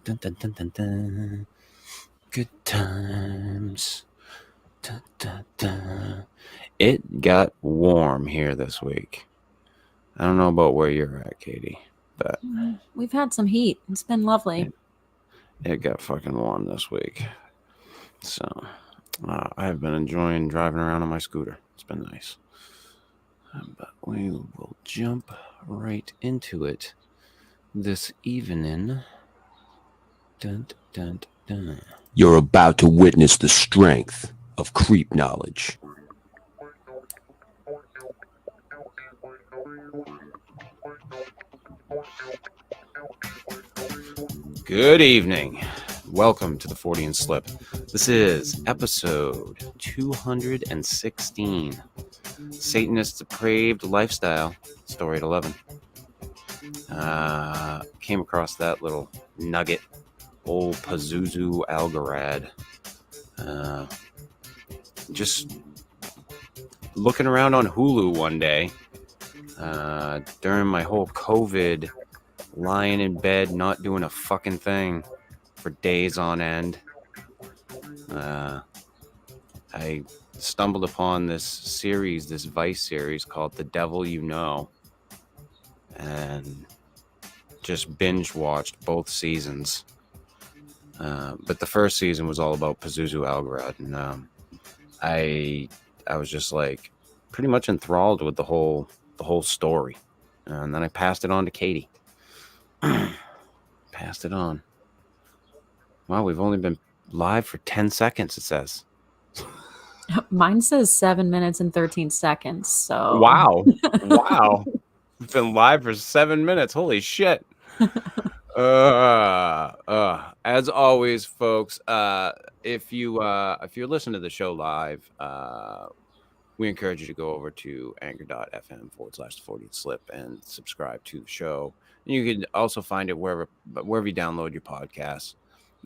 Dun, dun, dun, dun, dun. Good times. Dun, dun, dun. It got warm here this week. I don't know about where you're at, Katie, but We've had some heat. It's been lovely. it got fucking warm this week. So I've been enjoying driving around on my scooter. It's been nice. But we will jump right into it this evening. Dun, dun, dun. You're about to witness the strength of creep knowledge. Good evening. Welcome to the Fortean Slip. This is episode 216. Satanist Depraved Lifestyle, story at 11. Came across that little nugget, old Pazuzu Algarad. Just looking around on Hulu one day during my whole COVID, lying in bed, not doing a fucking thing for days on end. I stumbled upon this series, this Vice series called The Devil You Know, and just binge watched both seasons. But the first season was all about Pazuzu Algarad, and I was just like pretty much enthralled with the whole story, and then I passed it on to Katie. Passed it on. Wow, we've only been live for 10 seconds, it says. Mine says 7 minutes and 13 seconds. So Wow. We've been live for 7 minutes. Holy shit. As always, folks, if you're listening to the show live, we encourage you to go over to anchor.fm/40slip and subscribe to the show. And you can also find it wherever you download your podcasts.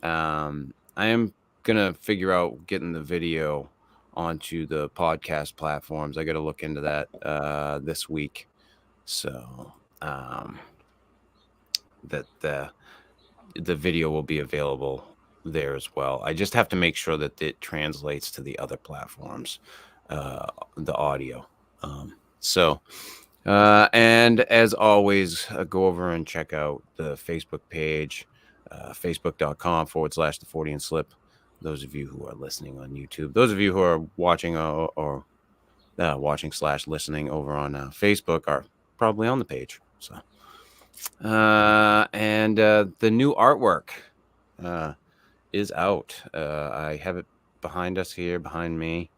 I am gonna figure out getting the video onto the podcast platforms. I got to look into that this week, so that the video will be available there as well. I just have to make sure that it translates to the other platforms, the audio. And as always, go over and check out the Facebook page, facebook.com/the Fortean Slip. Those of you who are listening on YouTube, those of you who are watching or watching/listening over on Facebook are probably on the page. So, and the new artwork is out. I have it behind us here, behind me.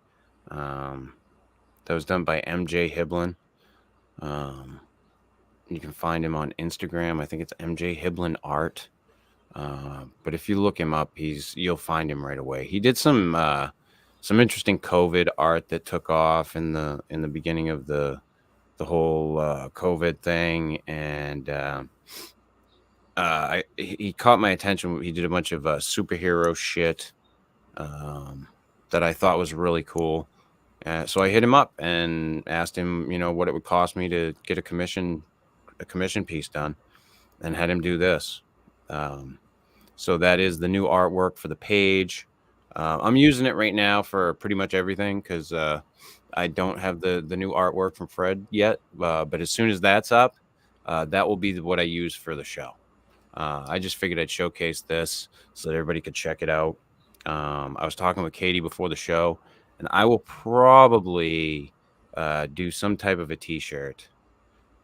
That was done by MJ Hiblin. You can find him on Instagram. I think it's MJ Hiblin Art. But if you look him up, you'll find him right away. He did some interesting COVID art that took off in the beginning of the whole COVID thing, and he caught my attention. He did a bunch of superhero shit that I thought was really cool. So I hit him up and asked him, what it would cost me to get a commission piece done, and had him do this. So that is the new artwork for the page. I'm using it right now for pretty much everything because I don't have the new artwork from Fred yet. But as soon as that's up, that will be what I use for the show. I just figured I'd showcase this so that everybody could check it out. I was talking with Katie before the show, and I will probably do some type of a t-shirt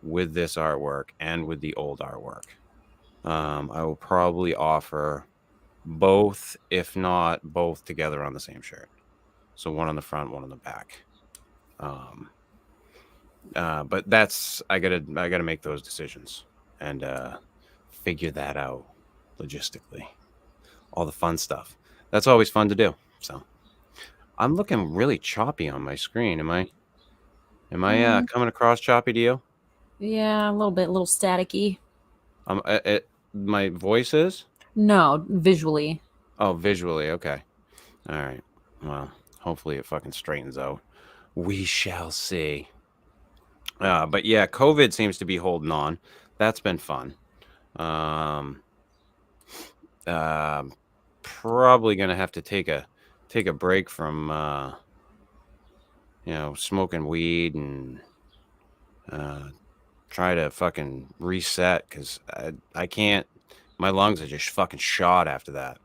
with this artwork and with the old artwork. I will probably offer both, if not both together on the same shirt. So one on the front, one on the back. But that's I gotta make those decisions and figure that out logistically. All the fun stuff. That's always fun to do. So I'm looking really choppy on my screen. Am I coming across choppy to you? yeah, a little staticky. My voice is? No, visually. Oh, visually. Okay. All right. Well, hopefully it fucking straightens out. We shall see. But yeah, COVID seems to be holding on. That's been fun. Probably gonna have to take a break from smoking weed and try to fucking reset, because I can't. My lungs are just fucking shot after that.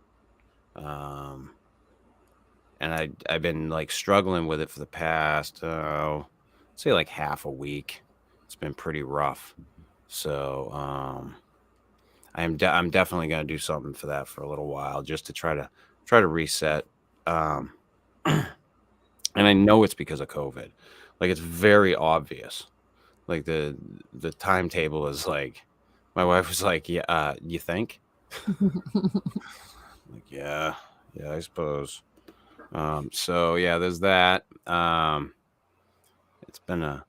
And I've been like struggling with it for the past say like half a week. It's been pretty rough. So I'm definitely gonna do something for that for a little while, just to try to reset. Um, and I know it's because of COVID. Like, it's very obvious. Like, the timetable is like, my wife was like, "Yeah, you think?" Like, yeah, I suppose. So yeah, there's that. It's been an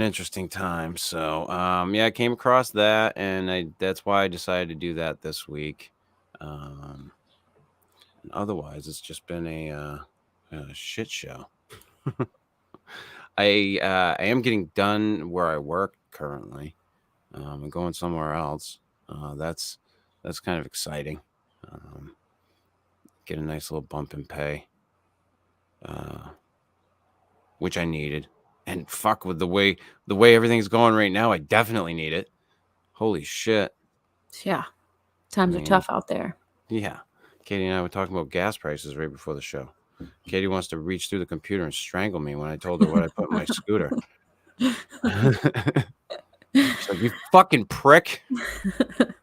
interesting time. So yeah, I came across that, and that's why I decided to do that this week. And otherwise, it's just been a shit show. I am getting done where I work currently. I'm going somewhere else. That's kind of exciting. Get a nice little bump in pay, which I needed. And fuck, with the way everything's going right now, I definitely need it. Holy shit. Yeah. Times are tough out there. Yeah. Katie and I were talking about gas prices right before the show. Katie wants to reach through the computer and strangle me when I told her what I put in my scooter. She's like, "You fucking prick. What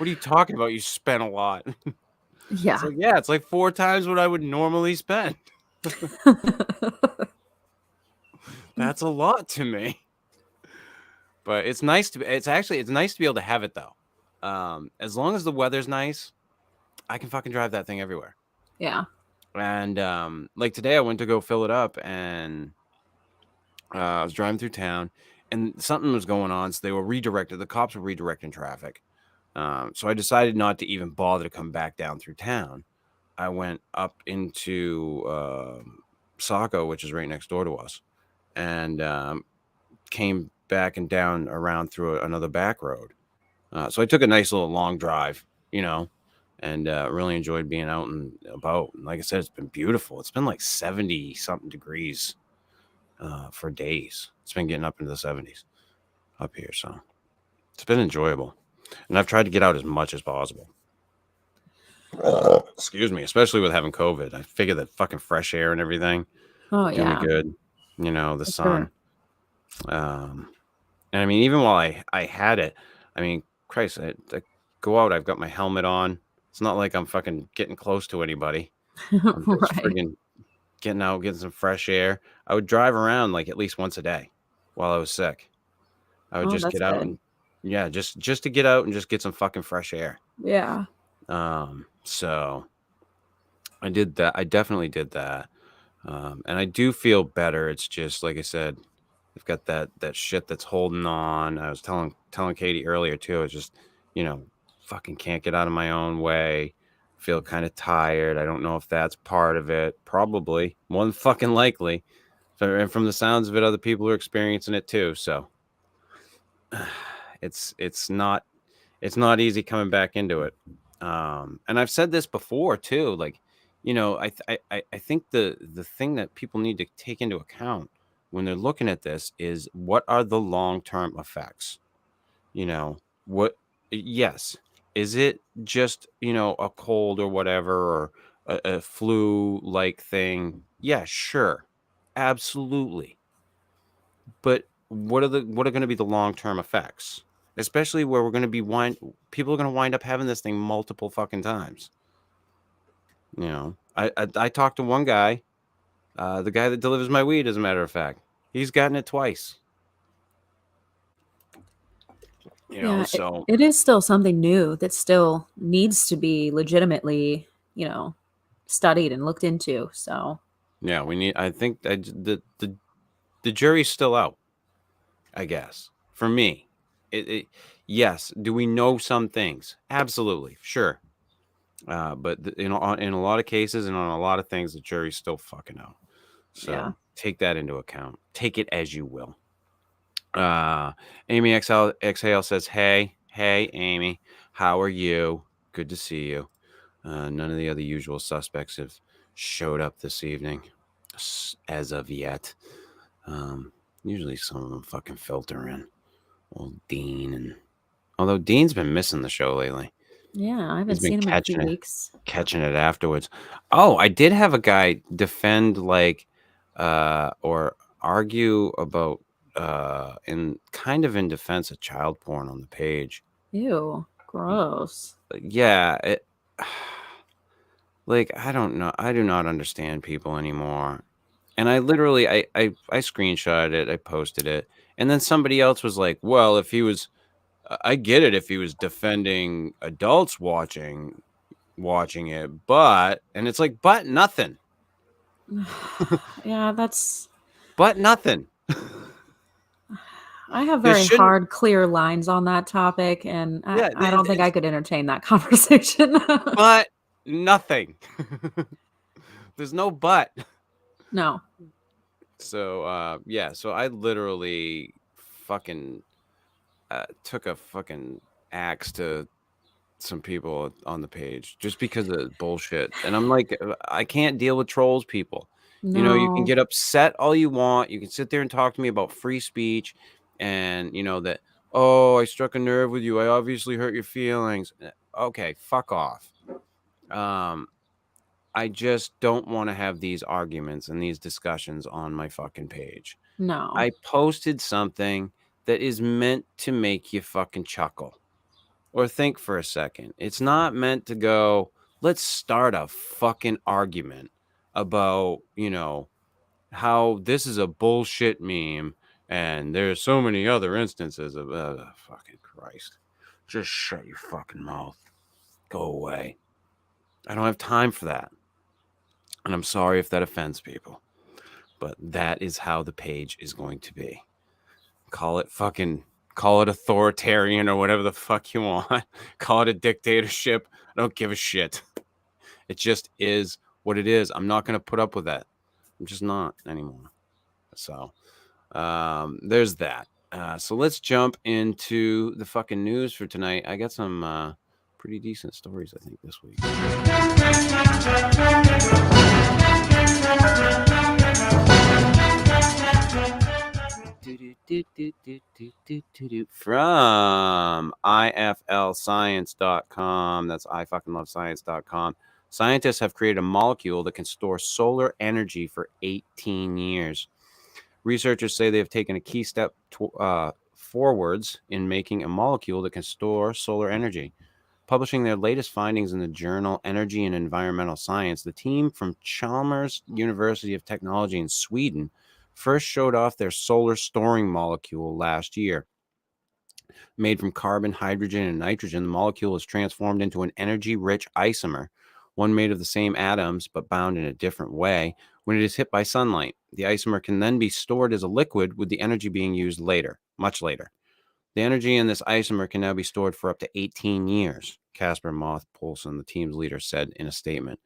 are you talking about? You spent a lot." Yeah. It's like, yeah, it's like 4 times what I would normally spend. That's a lot to me. But it's nice to it's nice to be able to have it, though. As long as the weather's nice, I can fucking drive that thing everywhere. Yeah. And like today, I went to go fill it up, and I was driving through town, and something was going on. So they were redirected. The cops were redirecting traffic. So I decided not to even bother to come back down through town. I went up into Saco, which is right next door to us, and came back and down around through another back road. So I took a nice little long drive, and really enjoyed being out and about. And like I said, it's been beautiful. It's been like 70 something degrees for days. It's been getting up into the 70s up here. So it's been enjoyable. And I've tried to get out as much as possible. Excuse me, especially with having COVID. I figure that fucking fresh air and everything do me good. The sun. And I mean, even while I had it, I mean, Christ, I go out, I've got my helmet on. It's not like I'm fucking getting close to anybody. I'm just Right. friggin' getting out, getting some fresh air. I would drive around like at least once a day while I was sick. I would Oh, just that's get out good. and just to get out and just get some fucking fresh air. Yeah. So I did that. I definitely did that. And I do feel better. It's just like I said, I've got that shit that's holding on. I was telling Katie earlier too. I was just, fucking can't get out of my own way. Feel kind of tired. I don't know if that's part of it. Probably, more than fucking likely. So, and from the sounds of it, other people are experiencing it too. So it's not easy coming back into it. And I've said this before too. Like, I think the thing that people need to take into account when they're looking at this is, what are the long-term effects? What? Yes, is it just a cold or whatever, or a flu-like thing? Yeah, sure, absolutely. But what are going to be the long-term effects? Especially where we're going to be people are going to wind up having this thing multiple fucking times. I talked to one guy, the guy that delivers my weed, as a matter of fact. He's gotten it twice. Yeah, So it is still something new that still needs to be legitimately, studied and looked into. So yeah, I think the jury's still out, I guess. For me, yes. Do we know some things? Absolutely, sure. But in a lot of cases and on a lot of things, the jury's still fucking out. So yeah. take that into account. Take it as you will. Amy Exhale says, hey Amy, how are you? Good to see you. None of the other usual suspects have showed up this evening, as of yet. Usually some of them fucking filter in. Old Dean, and although Dean's been missing the show lately, Yeah, I haven't he's been seen him in a few catching weeks. it afterwards. Oh, I did have a guy defend or argue about in defense of child porn on the page. Ew, gross. Yeah, like I don't know. I do not understand people anymore. And I literally I screenshotted it, I posted it, and then somebody else was like, "Well, if he was I get it if he was defending adults watching it, but," and it's like, "But nothing." Yeah, that's. But nothing. I have There very shouldn't hard, clear lines on that topic, and Yeah, I don't think I could entertain that conversation. but nothing. There's no but. No. So, yeah, so I literally fucking took a fucking axe to some people on the page just because of bullshit. And I'm like, I can't deal with trolls, people. You know, you can No. get upset all you want. You can sit there and talk to me about free speech and, that, oh, I struck a nerve with you. I obviously hurt your feelings. Okay, fuck off. I just don't want to have these arguments and these discussions on my fucking page. No. I posted something that is meant to make you fucking chuckle or think for a second. It's not meant to go, let's start a fucking argument about, how this is a bullshit meme and there's so many other instances of fucking Christ. Just shut your fucking mouth. Go away. I don't have time for that. And I'm sorry if that offends people, but that is how the page is going to be. Call it authoritarian or whatever the fuck you want. Call it a dictatorship. I don't give a shit. It just is what it is. I'm not going to put up with that. I'm just not anymore. So there's that. So let's jump into the fucking news for tonight. I got some pretty decent stories, I think, this week. From iflscience.com. That's ifuckinglovescience.com. Scientists have created a molecule that can store solar energy for 18 years. Researchers say they have taken a key step forwards in making a molecule that can store solar energy. Publishing their latest findings in the journal Energy and Environmental Science, the team from Chalmers University of Technology in Sweden first showed off their solar storing molecule last year. Made from carbon, hydrogen, and nitrogen, the molecule is transformed into an energy-rich isomer, one made of the same atoms but bound in a different way. When it is hit by sunlight, the isomer can then be stored as a liquid, with the energy being used later, much later. The energy in this isomer can now be stored for up to 18 years, Casper Moth-Poulsen, the team's leader, said in a statement.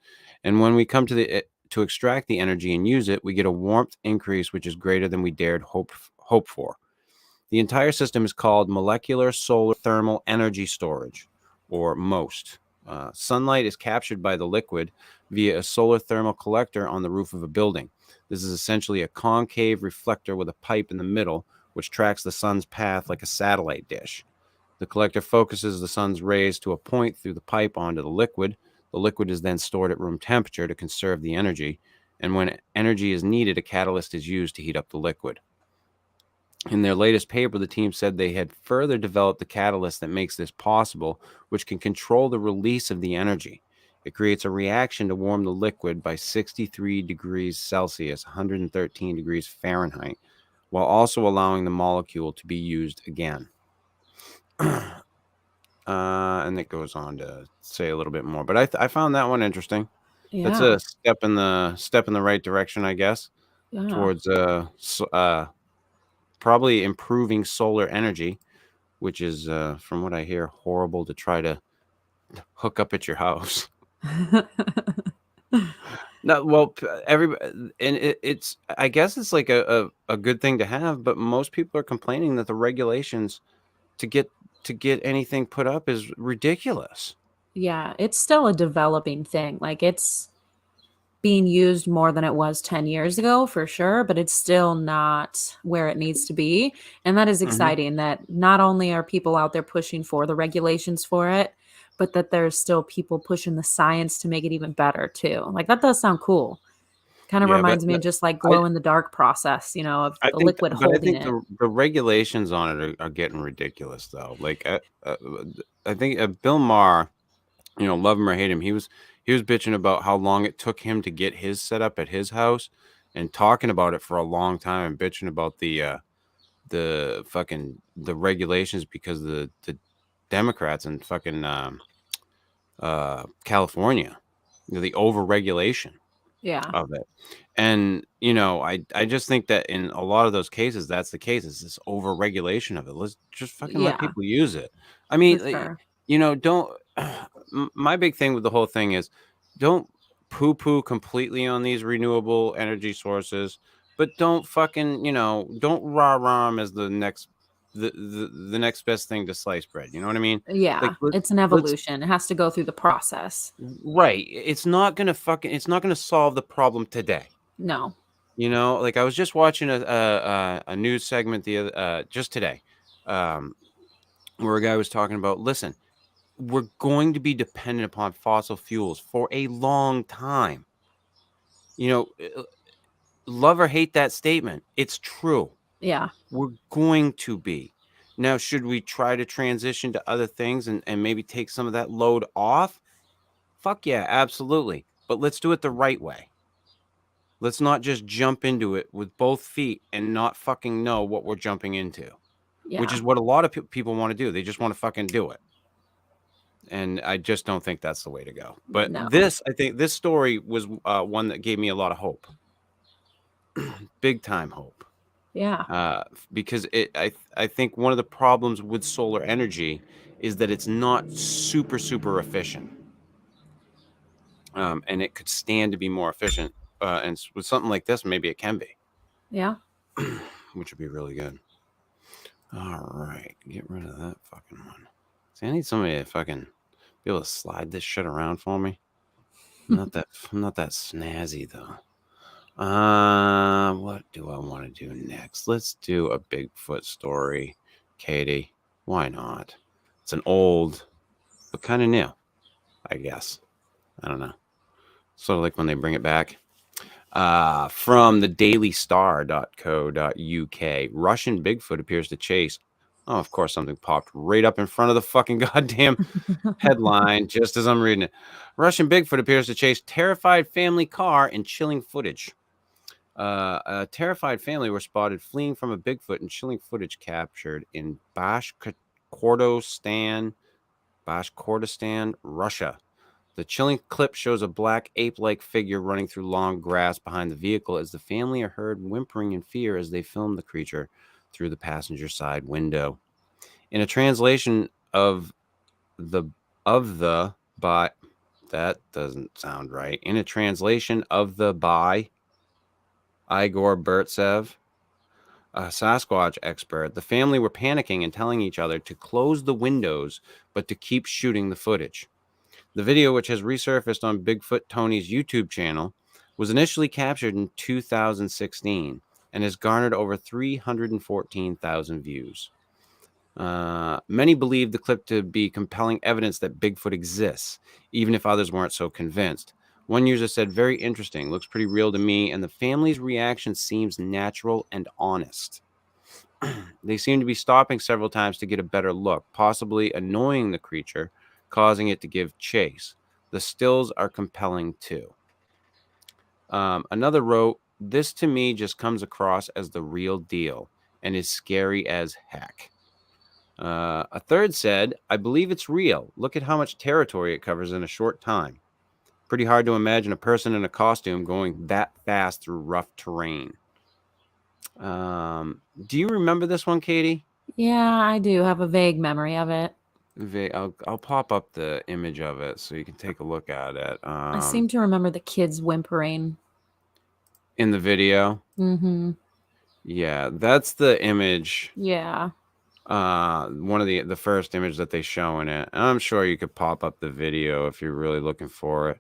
And when we come to extract the energy and use it, we get a warmth increase which is greater than we dared hope for. The entire system is called Molecular Solar Thermal Energy Storage, or MOST. Sunlight is captured by the liquid via a solar thermal collector on the roof of a building. This is essentially a concave reflector with a pipe in the middle, which tracks the sun's path like a satellite dish. The collector focuses the sun's rays to a point through the pipe onto the liquid. The liquid is then stored at room temperature to conserve the energy, and when energy is needed, a catalyst is used to heat up the liquid. In their latest paper, the team said they had further developed the catalyst that makes this possible, which can control the release of the energy. It creates a reaction to warm the liquid by 63 degrees Celsius, 113 degrees Fahrenheit, while also allowing the molecule to be used again. And it goes on to say a little bit more, but I found that one interesting. Yeah. That's a step in the right direction, I guess, towards probably improving solar energy, which is, from what I hear, horrible to try to hook up at your house. No, well, and it's I guess it's like a good thing to have, but most people are complaining that the regulations to get anything put up is ridiculous. Yeah, it's still a developing thing. Like it's being used more than it was 10 years ago for sure, but it's still not where it needs to be. And that is Hmm. exciting that not only are people out there pushing for the regulations for it, but that there's still people pushing the science to make it even better too. Like that does sound cool. Kind of Yeah, but reminds me of just like I, glow in the dark process, of I the think, liquid but I holding think it. the regulations on it are getting ridiculous, though. Like, I think Bill Maher, love him or hate him, he was bitching about how long it took him to get his set up at his house, and talking about it for a long time, and bitching about the regulations because the Democrats and fucking California, the overregulation Yeah. of it. And I just think that in a lot of those cases, that's the case. It's this over regulation of it. Let's just fucking let Yeah, people use it. I for mean, sure. don't. My big thing with the whole thing is, don't poo poo completely on these renewable energy sources, but don't fucking don't rah 'em as the next best thing to slice bread. You know what I mean? Like, Yeah, it's an let's evolution. It has to go through the process. right. It's not gonna solve the problem today. No. Like, I was just watching a news segment just today, um, where a guy was talking about, listen, we're going to be dependent upon fossil fuels for a long time. You know, uh, Love or hate that statement, it's true. Yeah. We're going to be. Now, should we try to transition to other things and maybe take some of that load off? Fuck yeah, absolutely. But let's do it the right way. Let's not just jump into it with both feet and not fucking know what we're jumping into, which Yeah. is what a lot of people want to do. They just want to fucking do it. And I just don't think that's the way to go. But No. I think this story was one that gave me a lot of hope, big time hope. Yeah. Because I think one of the problems with solar energy is that it's not super, super efficient. And it could stand to be more efficient. With something like this, maybe it can be, Yeah. which would be really good. All right, get rid of that fucking one. See, I need somebody to fucking be able to slide this shit around for me. I'm not that snazzy though. What do I want to do next? Let's do a Bigfoot story, Katie. Why not? It's an old, but kind of new, I guess. I don't know. Sort of like when they bring it back. From the dailystar.co.uk, Russian Bigfoot appears to chase. Oh, of course, something popped right up in front of the fucking goddamn headline just as I'm reading it. Russian Bigfoot appears to chase terrified family car in chilling footage. A terrified family were spotted fleeing from a Bigfoot in chilling footage captured in Bashkortostan, Russia. The chilling clip shows a black ape-like figure running through long grass behind the vehicle as the family are heard whimpering in fear as they film the creature through the passenger side window. In a translation the by that doesn't sound right. In a translation of the by Igor Burtsev, a Sasquatch expert, the family were panicking and telling each other to close the windows but to keep shooting the footage. The video, which has resurfaced on Bigfoot Tony's YouTube channel, was initially captured in 2016 and has garnered over 314,000 views. Many believe the clip to be compelling evidence that Bigfoot exists, even if others weren't so convinced. One user said, "Very interesting, looks pretty real to me, and the family's reaction seems natural and honest." They seem to be stopping several times to get a better look, possibly annoying the creature, causing it to give chase. The stills are compelling too. Another wrote, "This to me just comes across as the real deal and is scary as heck." A third said, "I believe it's real. Look at how much territory it covers in a short time. Pretty hard to imagine a person in a costume going that fast through rough terrain." Do you remember this one, Katie? Yeah, I do have a vague memory of it. I'll pop up the image of it so you can take a look at it. I seem to remember the kids whimpering. In the video, Mm-hmm. yeah, that's the image Yeah. one of the first image that they show in it. And I'm sure you could pop up the video if you're really looking for it.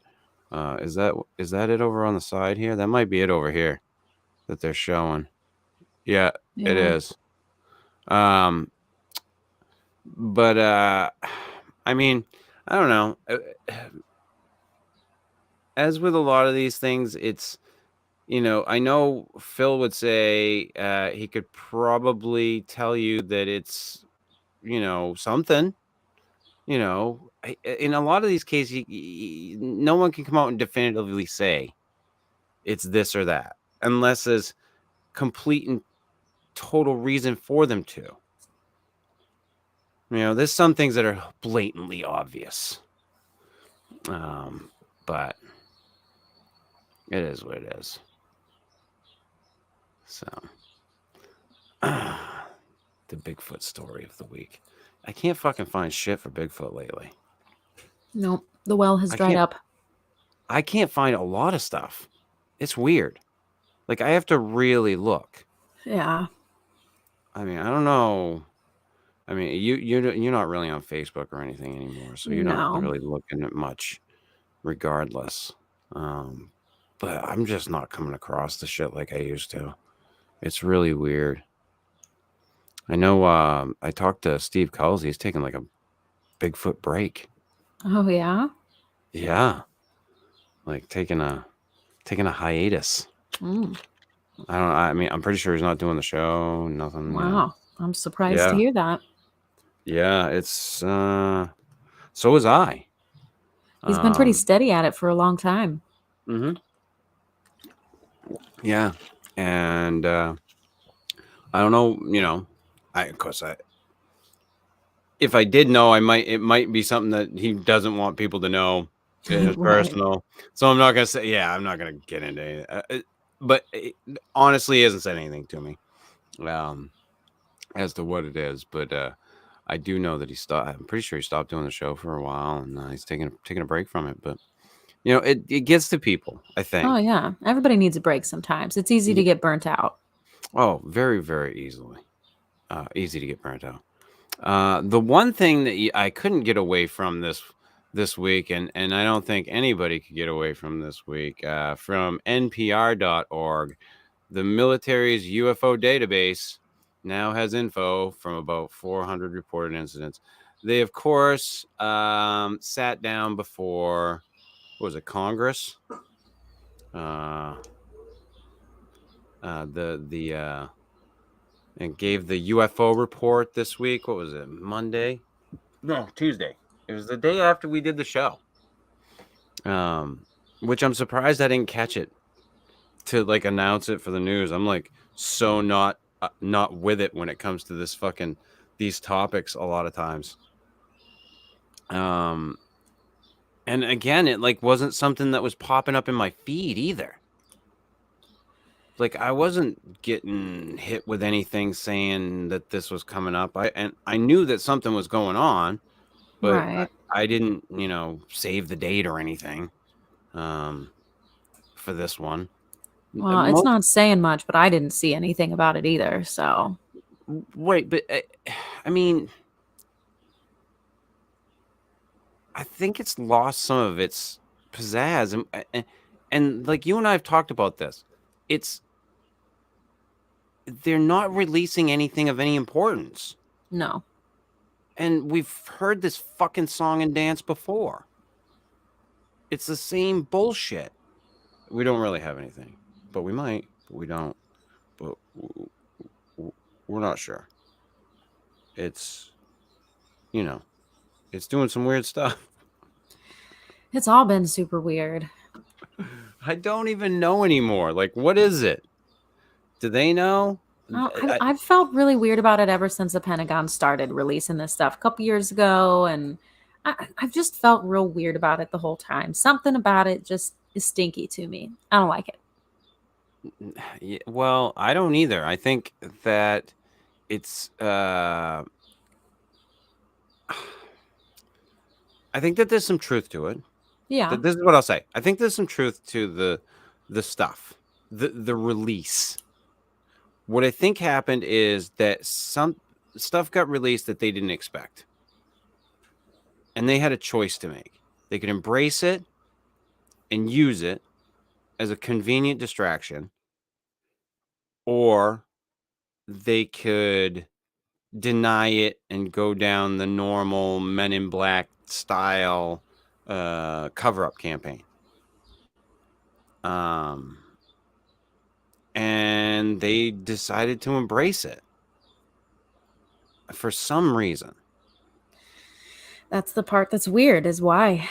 Is that it over on the side here? That might be it over here that they're showing. Yeah, it Yeah. is. But I mean, I don't know. As with a lot of these things, it's, you know, I know Phil would say he could probably tell you that it's, you know, something. You know, in a lot of these cases, no one can come out and definitively say it's this or that unless there's complete and total reason for them to. You know, there's some things that are blatantly obvious. But it is what it is. So, the Bigfoot story of the week. I can't fucking find shit for Bigfoot lately. Nope. The well has dried up. I can't find a lot of stuff. It's weird. Like, I have to really look. Yeah. I mean, I don't know. I mean, you're not really on Facebook or anything anymore, so you're not really looking at much, regardless. But I'm just not coming across the shit like I used to. It's really weird. I know. I talked to Steve Culls. He's taking like a Bigfoot break. Oh yeah. Yeah, like taking a hiatus. I don't know. I mean, I'm pretty sure he's not doing the show. Nothing. Wow. You know. I'm surprised to hear that. Yeah, it's so was I. He's been pretty steady at it for a long time. Yeah, and I don't know. You know, if I did know, it might be something that he doesn't want people to know. It's personal, so I'm not gonna say. Yeah, I'm not gonna get into it. But honestly, he hasn't said anything to me as to what it is. But I do know that he stopped. I'm pretty sure he stopped doing the show for a while, and he's taking a break from it. But you know, it gets to people, I think. Oh yeah, everybody needs a break sometimes. It's easy to get burnt out. Oh, very, very easily. Easy to get burnt out. The one thing that I couldn't get away from this week, and I don't think anybody could get away from this week, from NPR.org, the military's UFO database now has info from about 400 reported incidents. They, of course, sat down before, what was it, Congress? And gave the UFO report this week. What was it? Monday? No, Tuesday. It was the day after we did the show. Which I'm surprised I didn't catch it to like announce it for the news. I'm like so not with it when it comes to these topics a lot of times. And again, it like wasn't something that was popping up in my feed either. Like I wasn't getting hit with anything saying that this was coming up. I knew that something was going on, but I didn't, you know, save the date or anything for this one. Well, it's not saying much, but I didn't see anything about it either. So, right, but I mean, I think it's lost some of its pizzazz, and like you and I have talked about this. They're not releasing anything of any importance. No. And we've heard this fucking song and dance before. It's the same bullshit. We don't really have anything, but we might, but we don't. But we're not sure. It's, you know, it's doing some weird stuff. It's all been super weird. I don't even know anymore. Like, what is it? Do they know? I've felt really weird about it ever since the Pentagon started releasing this stuff a couple years ago. And I've just felt real weird about it the whole time. Something about it just is stinky to me. I don't like it. Yeah, well, I don't either. I think that it's... I think that there's some truth to it. Yeah. This is what I'll say. I think there's some truth to the stuff, the release. What I think happened is that stuff got released that they didn't expect. And they had a choice to make. They could embrace it and use it as a convenient distraction, or they could deny it and go down the normal Men in Black style cover-up campaign. And they decided to embrace it for some reason. That's the part that's weird, is why.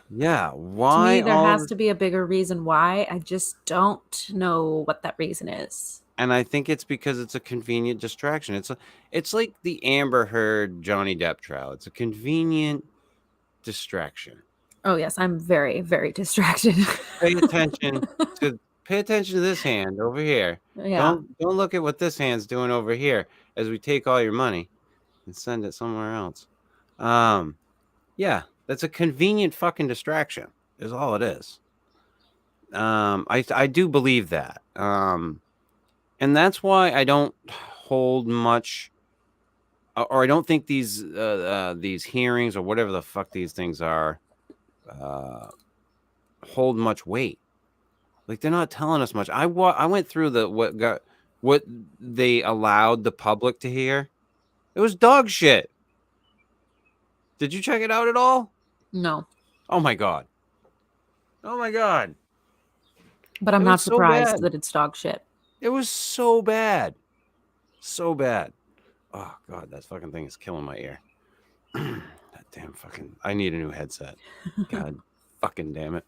Yeah, To why me, there has to be a bigger reason why. I just don't know what that reason is. And I think it's because it's a convenient distraction. It's like the Amber Heard Johnny Depp trial. It's a convenient distraction. Oh yes, I'm very, very distracted. Pay attention to this hand over here. Yeah. Don't look at what this hand's doing over here as we take all your money and send it somewhere else. Yeah, that's a convenient fucking distraction, is all it is. I do believe that. And that's why I don't hold much, or I don't think these hearings or whatever the fuck these things are hold much weight. Like, they're not telling us much. I went through what they allowed the public to hear. It was dog shit. Did you check it out at all? No. Oh my god. Oh my god. But I'm It not was so surprised bad. that it's dog shit. It was so bad. So bad. Oh god, that fucking thing is killing my ear. That damn fucking, I need a new headset. God fucking damn it.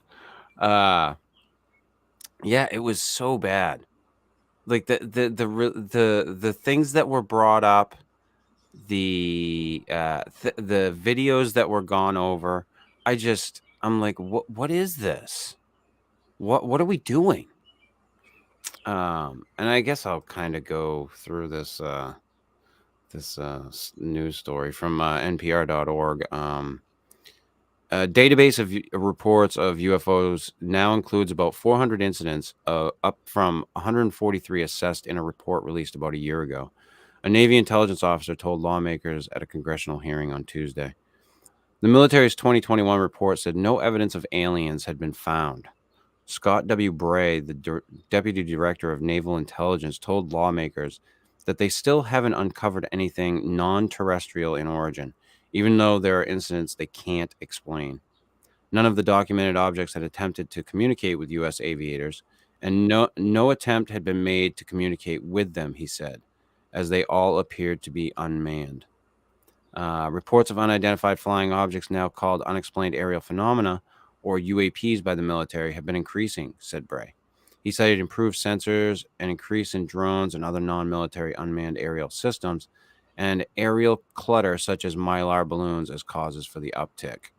Yeah, it was so bad. Like the things that were brought up, the videos that were gone over, I'm like, what is this? What are we doing? And I guess I'll kind of go through this news story from npr.org. A database of reports of UFOs now includes about 400 incidents, up from 143 assessed in a report released about a year ago. A Navy intelligence officer told lawmakers at a congressional hearing on Tuesday. The military's 2021 report said no evidence of aliens had been found. Scott W. Bray, the deputy director of naval intelligence, told lawmakers that they still haven't uncovered anything non-terrestrial in origin, even though there are incidents they can't explain. None of the documented objects had attempted to communicate with U.S. aviators, and no attempt had been made to communicate with them, he said, as they all appeared to be unmanned. Reports of unidentified flying objects, now called unexplained aerial phenomena, or UAPs, by the military have been increasing, said Bray. He cited improved sensors, an increase in drones and other non-military unmanned aerial systems, and aerial clutter such as mylar balloons as causes for the uptick.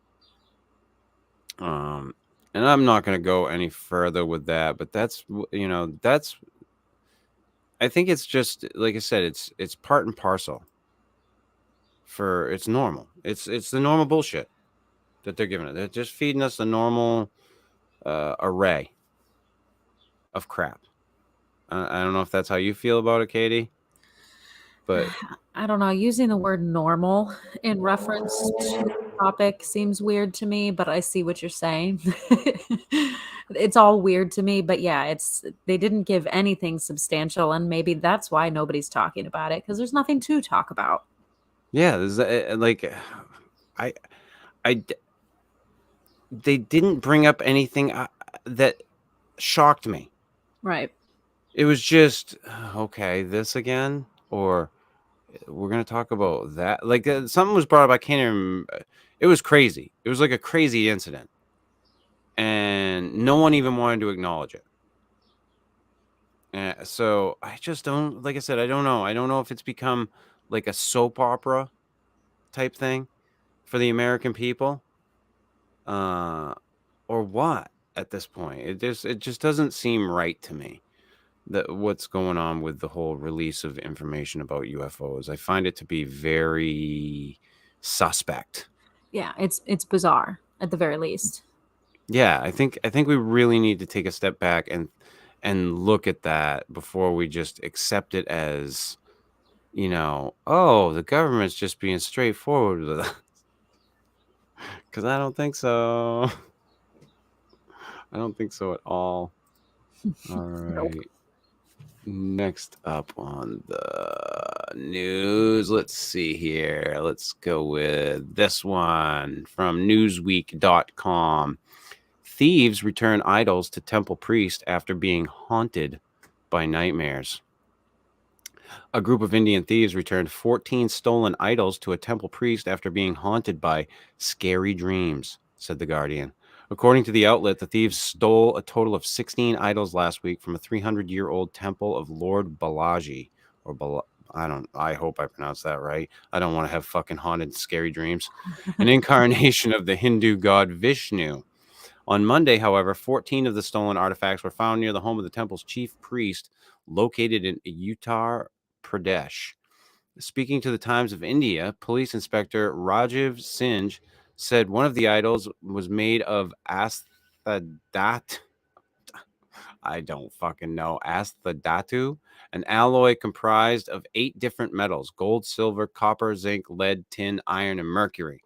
And I'm not going to go any further with that, but that's I think it's just, like I said, it's part and parcel. It's normal. It's the normal bullshit that they're giving it. They're just feeding us the normal array of crap. I don't know if that's how you feel about it, Katie, but I don't know. Using the word normal in reference to the topic seems weird to me, but I see what you're saying. It's all weird to me, but yeah, they didn't give anything substantial, and maybe that's why nobody's talking about it, because there's nothing to talk about. yeah, there's they didn't bring up anything that shocked me. Right. It was just, okay, this again, or we're going to talk about that. Like, something was brought up. I can't even, it was crazy. It was like a crazy incident. And no one even wanted to acknowledge it. So I just don't, like I said, I don't know. I don't know if it's become like a soap opera type thing for the American people, or what at this point. It just doesn't seem right to me, that what's going on with the whole release of information about UFOs. I find it to be very suspect. Yeah, it's bizarre at the very least. Yeah, I think we really need to take a step back and look at that before we just accept it as the government's just being straightforward with it. Because I don't think so. I don't think so at all. All right. Nope. Next up on the news, let's see here. Let's go with this one from Newsweek.com. Thieves return idols to temple priest after being haunted by nightmares. A group of Indian thieves returned 14 stolen idols to a temple priest after being haunted by scary dreams, said The Guardian. According to the outlet, the thieves stole a total of 16 idols last week from a 300-year-old temple of Lord Balaji, or I hope I pronounced that right. I don't want to have fucking haunted, scary dreams. An incarnation of the Hindu god Vishnu. On Monday, however, 14 of the stolen artifacts were found near the home of the temple's chief priest, located in Uttar Pradesh. Speaking to the Times of India, Police Inspector Rajiv Singh said one of the idols was made of asthadat. I don't fucking know. Asthadatu, an alloy comprised of 8 different metals: gold, silver, copper, zinc, lead, tin, iron, and mercury.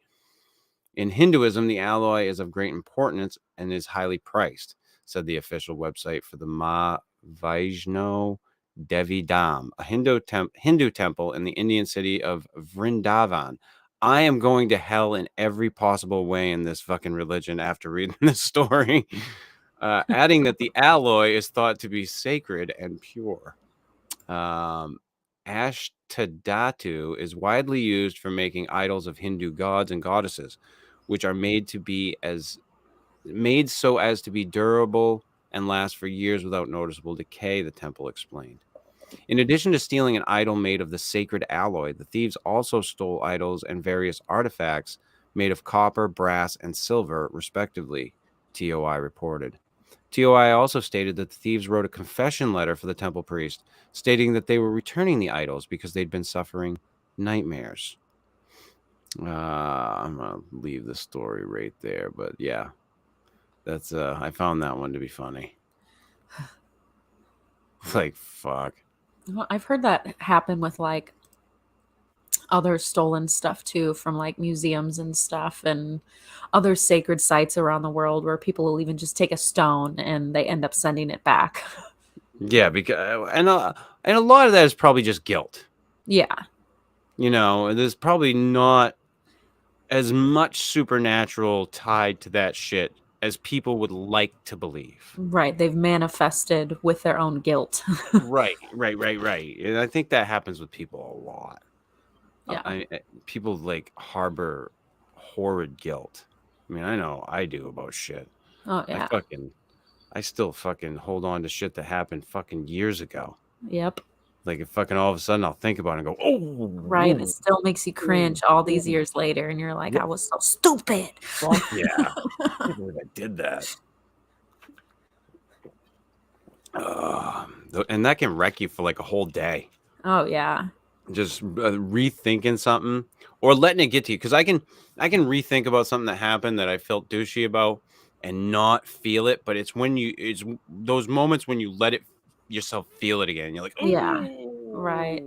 In Hinduism, the alloy is of great importance and is highly priced, said the official website for the Ma Vaishno Devi Dham, a Hindu temple in the Indian city of Vrindavan. I am going to hell in every possible way in this fucking religion after reading this story. Adding that the alloy is thought to be sacred and pure. Ashtadhatu is widely used for making idols of Hindu gods and goddesses, which are made so as to be durable and last for years without noticeable decay, the temple explained. In addition to stealing an idol made of the sacred alloy, the thieves also stole idols and various artifacts made of copper, brass, and silver, respectively, TOI reported. TOI also stated that the thieves wrote a confession letter for the temple priest, stating that they were returning the idols because they'd been suffering nightmares. I'm going to leave the story right there, but yeah, that's I found that one to be funny. Like, fuck. Well, I've heard that happen with like other stolen stuff too, from like museums and stuff and other sacred sites around the world, where people will even just take a stone and they end up sending it back. Yeah, because and a lot of that is probably just guilt. Yeah. There's probably not as much supernatural tied to that shit as people would like to believe. Right. They've manifested with their own guilt. Right. And I think that happens with people a lot. Yeah. People like harbor horrid guilt. I mean, I know I do about shit. Oh yeah. I still fucking hold on to shit that happened fucking years ago. Yep. Like, if fucking all of a sudden I'll think about it and go, oh, right. It still makes you cringe all these years later, and you're like, I was so stupid. Fuck yeah. I can't believe I did that. And that can wreck you for like a whole day. Oh yeah. Just rethinking something or letting it get to you, because I can rethink about something that happened that I felt douchey about and not feel it, but it's those moments when you let it yourself feel it again. You're like, oh, yeah, right.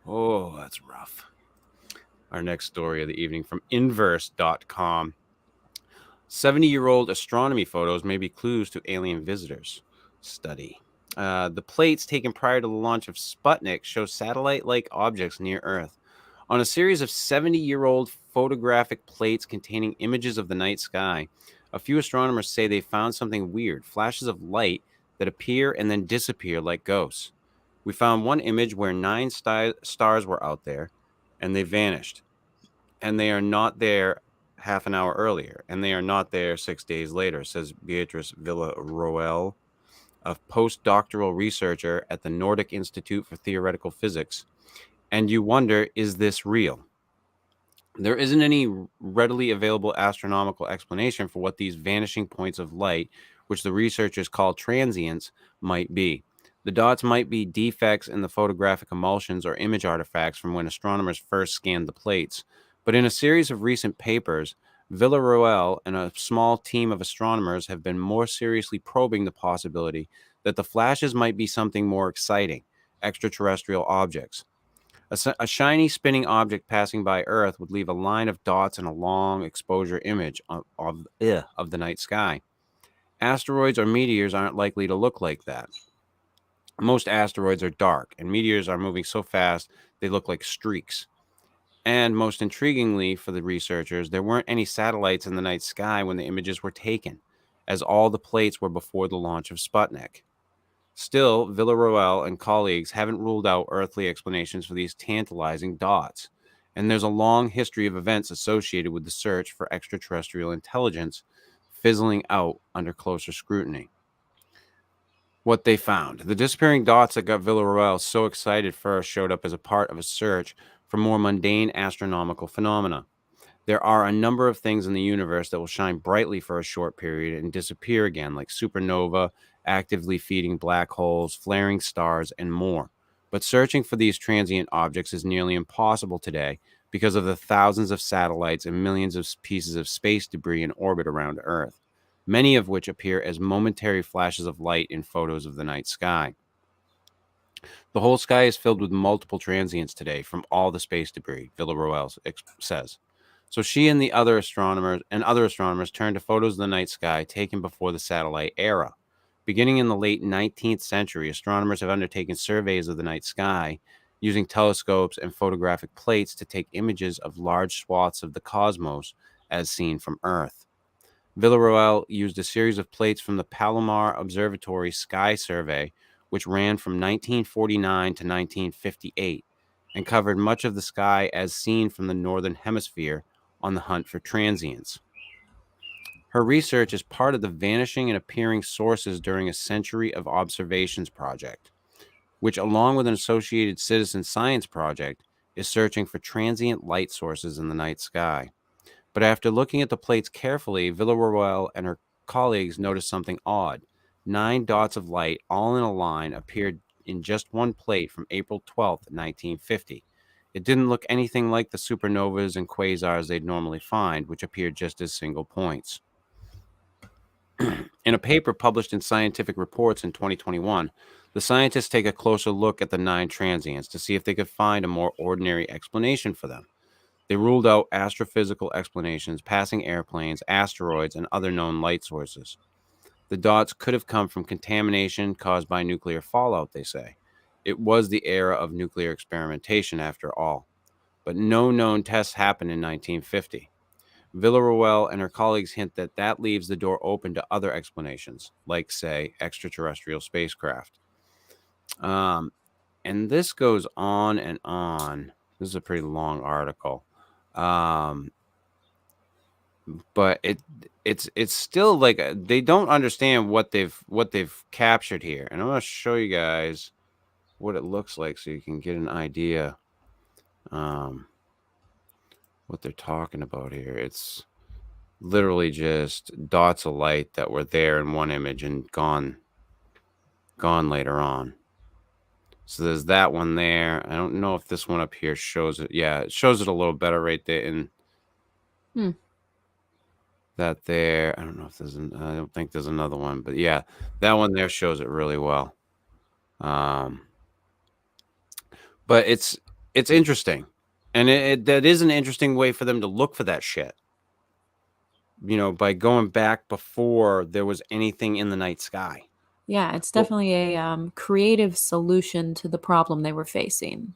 Oh, that's rough. Our next story of the evening from Inverse.com. 70-year-old astronomy photos may be clues to alien visitors. Study. The plates taken prior to the launch of Sputnik show satellite-like objects near Earth. On a series of 70-year-old photographic plates containing images of the night sky, a few astronomers say they found something weird, flashes of light that appear and then disappear like ghosts. We found one image where 9 stars were out there, and they vanished. And they are not there half an hour earlier, and they are not there 6 days later, says Beatrice Villaroel, a postdoctoral researcher at the Nordic Institute for Theoretical Physics. And you wonder, is this real? There isn't any readily available astronomical explanation for what these vanishing points of light, which the researchers call transients, might be. The dots might be defects in the photographic emulsions or image artifacts from when astronomers first scanned the plates. But in a series of recent papers, Villaroel and a small team of astronomers have been more seriously probing the possibility that the flashes might be something more exciting, extraterrestrial objects. A shiny spinning object passing by Earth would leave a line of dots in a long exposure image of the night sky. Asteroids or meteors aren't likely to look like that. Most asteroids are dark, and meteors are moving so fast they look like streaks. And most intriguingly for the researchers, there weren't any satellites in the night sky when the images were taken, as all the plates were before the launch of Sputnik. Still, Villarroel and colleagues haven't ruled out earthly explanations for these tantalizing dots, and there's a long history of events associated with the search for extraterrestrial intelligence fizzling out under closer scrutiny. What they found. The disappearing dots that got Villarroel so excited first showed up as a part of a search for more mundane astronomical phenomena. There are a number of things in the universe that will shine brightly for a short period and disappear again, like supernova, actively feeding black holes, flaring stars, and more. But searching for these transient objects is nearly impossible today because of the thousands of satellites and millions of pieces of space debris in orbit around Earth, many of which appear as momentary flashes of light in photos of the night sky. The whole sky is filled with multiple transients today from all the space debris, Villarroel says. So she and other astronomers turned to photos of the night sky taken before the satellite era. Beginning in the late 19th century, astronomers have undertaken surveys of the night sky using telescopes and photographic plates to take images of large swaths of the cosmos as seen from Earth. Villarroel used a series of plates from the Palomar Observatory Sky Survey, which ran from 1949 to 1958 and covered much of the sky as seen from the northern hemisphere on the hunt for transients. Her research is part of the Vanishing and Appearing Sources During a Century of Observations project, which, along with an Associated Citizen Science project, is searching for transient light sources in the night sky. But after looking at the plates carefully, Villarroel and her colleagues noticed something odd. 9 dots of light, all in a line, appeared in just one plate from April 12th, 1950. It didn't look anything like the supernovas and quasars they'd normally find, which appeared just as single points. In a paper published in Scientific Reports in 2021, the scientists take a closer look at the 9 transients to see if they could find a more ordinary explanation for them. They ruled out astrophysical explanations, passing airplanes, asteroids, and other known light sources. The dots could have come from contamination caused by nuclear fallout, they say. It was the era of nuclear experimentation, after all. But no known tests happened in 1950. Villarroel and her colleagues hint that leaves the door open to other explanations, like, say, extraterrestrial spacecraft. And this goes on and on. This is a pretty long article. But it's still like they don't understand what they've captured here. And I'm going to show you guys what it looks like so you can get an idea what they're talking about here. It's literally just dots of light that were there in one image and gone later on. So there's that one there. I don't know if this one up here shows it. Yeah, it shows it a little better right there in that there. I don't know if I don't think there's another one, but yeah, that one there shows it really well. But it's interesting, and that is an interesting way for them to look for that shit. You know, by going back before there was anything in the night sky. Yeah, it's definitely a creative solution to the problem they were facing.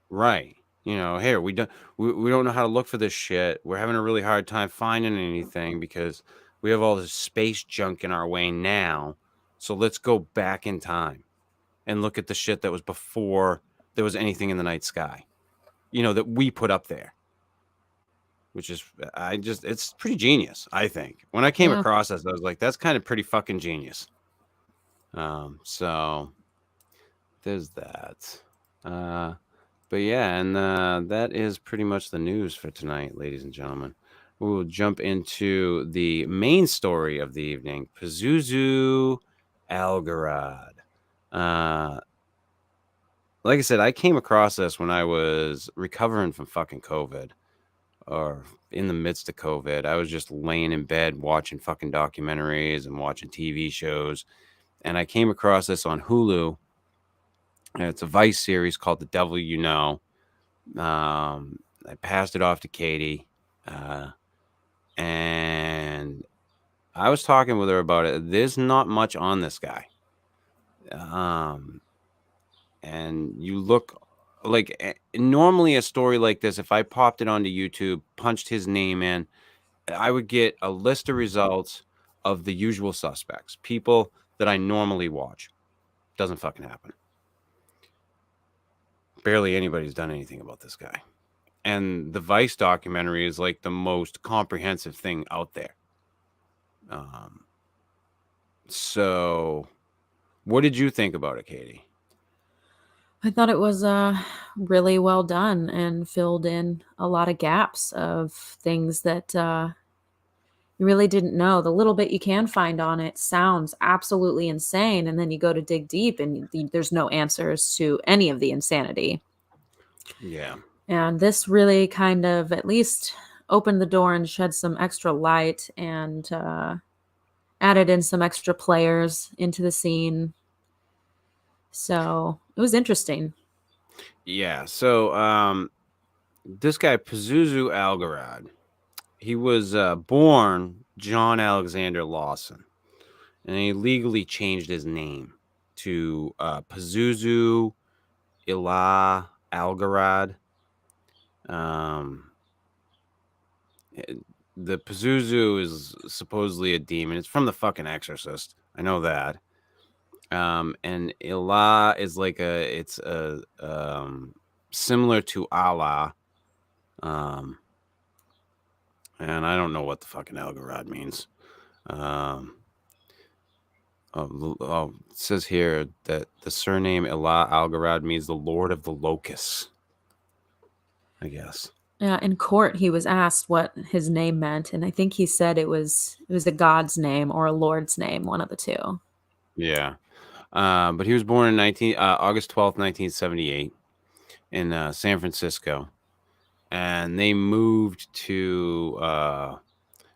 Right. You know, here we don't know how to look for this shit. We're having a really hard time finding anything because we have all this space junk in our way now. So let's go back in time and look at the shit that was before there was anything in the night sky. You know, that we put up there. Which is, it's pretty genius, I think. When I came across this, I was like, that's kind of pretty fucking genius. So there's that. But yeah, and that is pretty much the news for tonight, ladies and gentlemen. We will jump into the main story of the evening, Pazuzu Algarad. Like I said, I came across this when I was recovering from fucking COVID. Or in the midst of COVID, I was just laying in bed watching fucking documentaries and watching TV shows. And I came across this on Hulu. And it's a Vice series called The Devil You Know. I passed it off to Katie, and I was talking with her about it. There's not much on this guy. And you look like normally a story like this, if I popped it onto YouTube, punched his name in, I would get a list of results of the usual suspects, people that I normally watch. Doesn't fucking happen. Barely anybody's done anything about this guy. And the Vice documentary is like the most comprehensive thing out there. So what did you think about it, Katie? I thought it was really well done and filled in a lot of gaps of things that you really didn't know. The little bit you can find on it sounds absolutely insane, and then you go to dig deep and there's no answers to any of the insanity. Yeah. And this really kind of at least opened the door and shed some extra light and added in some extra players into the scene. So it was interesting. Yeah. So this guy, Pazuzu Algarad, he was born John Alexander Lawson, and he legally changed his name to Pazuzu Ilah Algarad. The Pazuzu is supposedly a demon. It's from the fucking Exorcist. I know that. And Ilah is like it's similar to Allah. And I don't know what the fucking Algarad means. It says here that the surname Ilah Algarad means the Lord of the Locusts, I guess. In court, he was asked what his name meant, and I think he said it was a God's name or a Lord's name, one of the two. Yeah. But he was born in August 12th, 1978 in San Francisco. And they moved to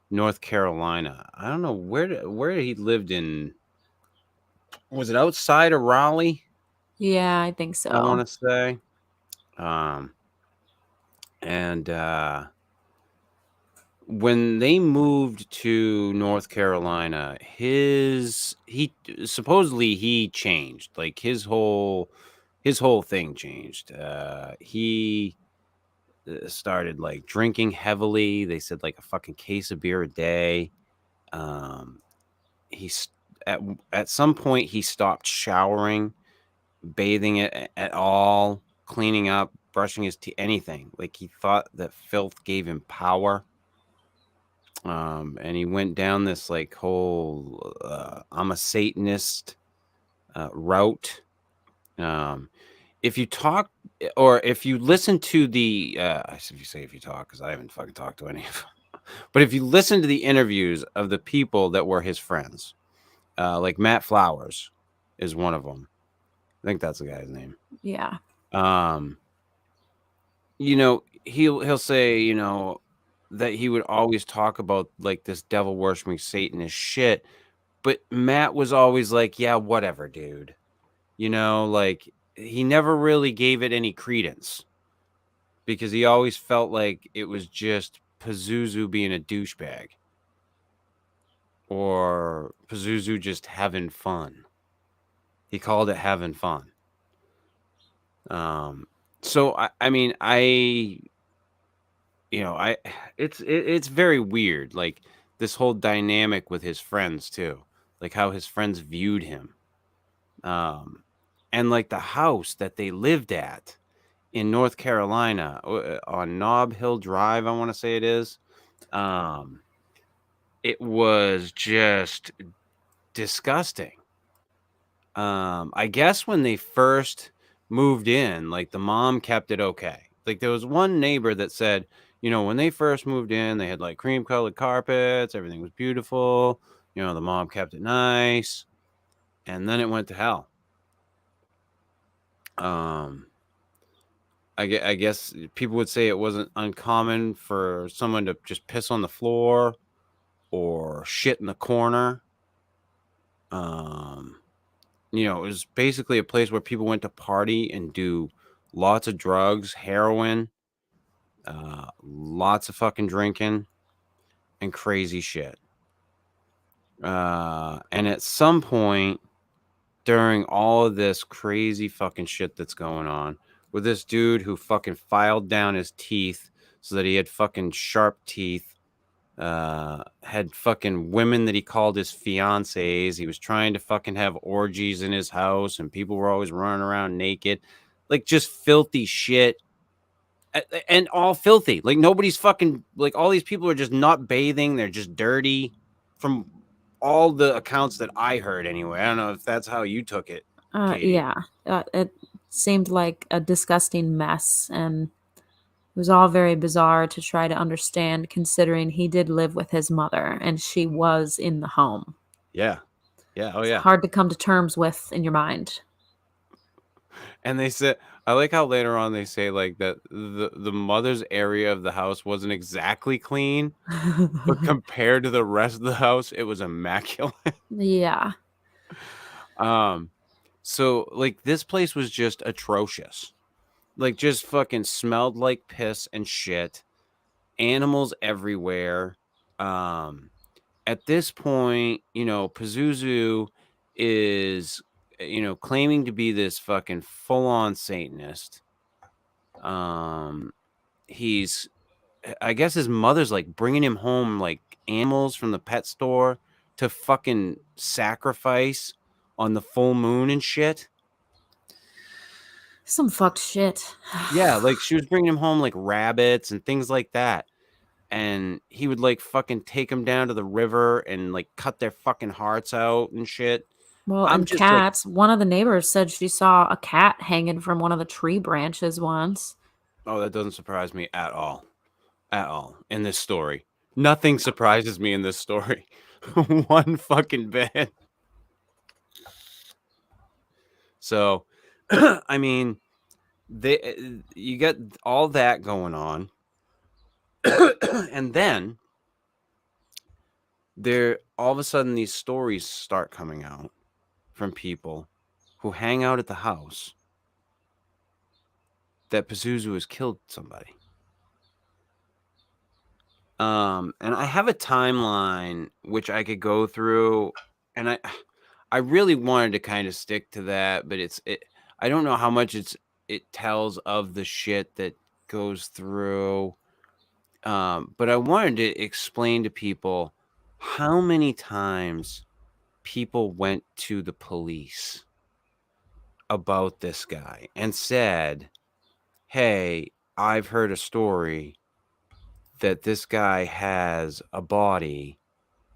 North Carolina. I don't know where he lived in. Was it outside of Raleigh? Yeah, I think so. I want to say. And when they moved to North Carolina, he supposedly he changed. Like his whole thing changed. He started like drinking heavily. They said like a fucking case of beer a day. He's at some point he stopped showering, bathing at all, cleaning up, brushing his teeth, anything. Like he thought that filth gave him power. And he went down this like whole I'm a Satanist route. If you talk or if you listen to the if you talk, because I haven't fucking talked to any of them, but if you listen to the interviews of the people that were his friends, like Matt Flowers is one of them. I think that's the guy's name. Yeah. He'll say, that he would always talk about like this devil worshiping Satanist shit, but Matt was always like, yeah, whatever, dude. Like he never really gave it any credence because he always felt like it was just Pazuzu being a douchebag or Pazuzu just having fun. He called it having fun. So it's very weird, like this whole dynamic with his friends too, like how his friends viewed him, and like the house that they lived at in North Carolina on Nob Hill Drive, I want to say it is. It was just disgusting. I guess when they first moved in, like the mom kept it okay. Like there was one neighbor that said, when they first moved in, they had like cream colored carpets, everything was beautiful. The mom kept it nice, and then it went to hell. I guess people would say it wasn't uncommon for someone to just piss on the floor or shit in the corner. you know, it was basically a place where people went to party and do lots of drugs, heroin, lots of fucking drinking, and crazy shit. And at some point during all of this crazy fucking shit that's going on, with this dude who fucking filed down his teeth so that he had fucking sharp teeth, had fucking women that he called his fiancées. He was trying to fucking have orgies in his house, and people were always running around naked, like just filthy shit. And all filthy. Like nobody's fucking, like all these people are just not bathing. They're just dirty from all the accounts that I heard anyway. I don't know if that's how you took it, Katie. Yeah, it seemed like a disgusting mess, and it was all very bizarre to try to understand, considering he did live with his mother and she was in the home. Yeah. Yeah. Oh, It's yeah. hard to come to terms with in your mind. And they said, I like how later on they say like that the mother's area of the house wasn't exactly clean, but compared to the rest of the house, it was immaculate. Yeah. So like this place was just atrocious. Like just fucking smelled like piss and shit. Animals everywhere. At this point, you know, Pazuzu is, you know, claiming to be this fucking full-on Satanist. He's, I guess his mother's like bringing him home like animals from the pet store to fucking sacrifice on the full moon and shit. Some fucked shit. Yeah, like she was bringing him home like rabbits and things like that. And he would like fucking take them down to the river and like cut their fucking hearts out and shit. Well, I'm and just cats. One of the neighbors said she saw a cat hanging from one of the tree branches once. oh, that doesn't surprise me at all. At all in this story. Nothing surprises me in this story. One fucking bit. So, I mean, you got all that going on. And then there all of a sudden these stories start coming out from people who hang out at the house that Pazuzu has killed somebody. And I have a timeline which I could go through, and I really wanted to kind of stick to that, but I don't know how much it tells of the shit that goes through. But I wanted to explain to people how many times people went to the police about this guy and said, hey, I've heard a story that this guy has a body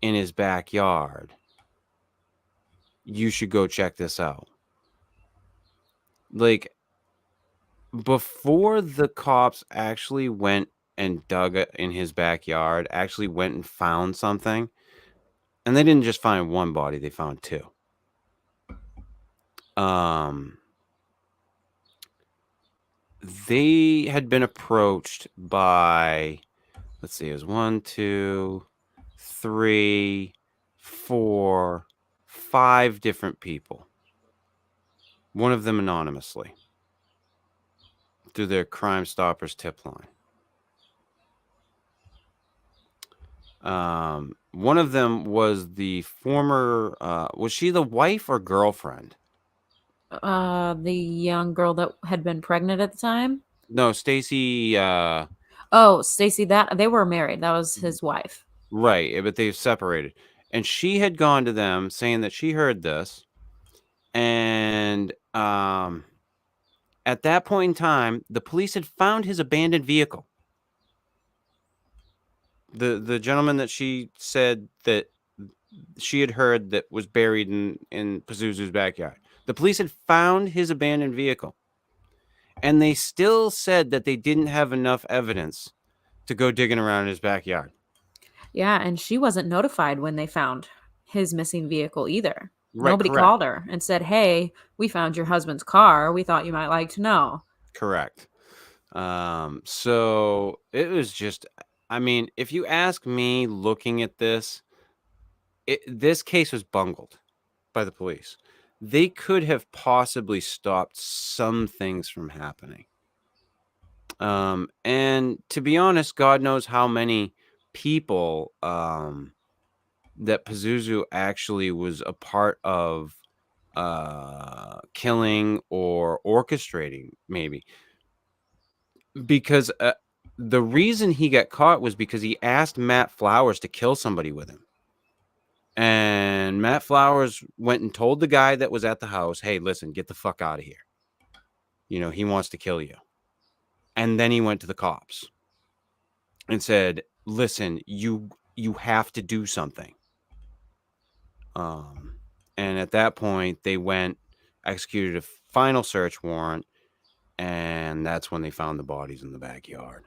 in his backyard. You should go check this out. Like, before the cops actually went and dug in his backyard, actually went and found something, and they didn't just find one body, they found two. They had been approached by, let's see, it was 1, 2, 3, 4, 5 different people. One of them anonymously through their Crime Stoppers tip line. One of them was the former, was she the wife or girlfriend? The young girl that had been pregnant at the time. No, Stacy. Oh, Stacy, that they were married. That was his wife. Right, but they've separated. And she had gone to them saying that she heard this. And at that point in time, the police had found his abandoned vehicle. The gentleman that she said that she had heard that was buried in Pazuzu's backyard. The police had found his abandoned vehicle. And they still said that they didn't have enough evidence to go digging around in his backyard. Yeah, and she wasn't notified when they found his missing vehicle either. Right, Nobody correct. called her and said, hey, we found your husband's car. We thought you might like to know. Correct. So it was just, I mean, if you ask me looking at this, this case was bungled by the police. they could have possibly stopped some things from happening. And to be honest, God knows how many people that Pazuzu actually was a part of killing or orchestrating, maybe. Because the reason he got caught was because he asked Matt Flowers to kill somebody with him. And Matt Flowers went and told the guy that was at the house, hey, listen, get the fuck out of here. You know, he wants to kill you. And then he went to the cops and said, listen, you have to do something. And at that point, they went, executed a final search warrant, and that's when they found the bodies in the backyard.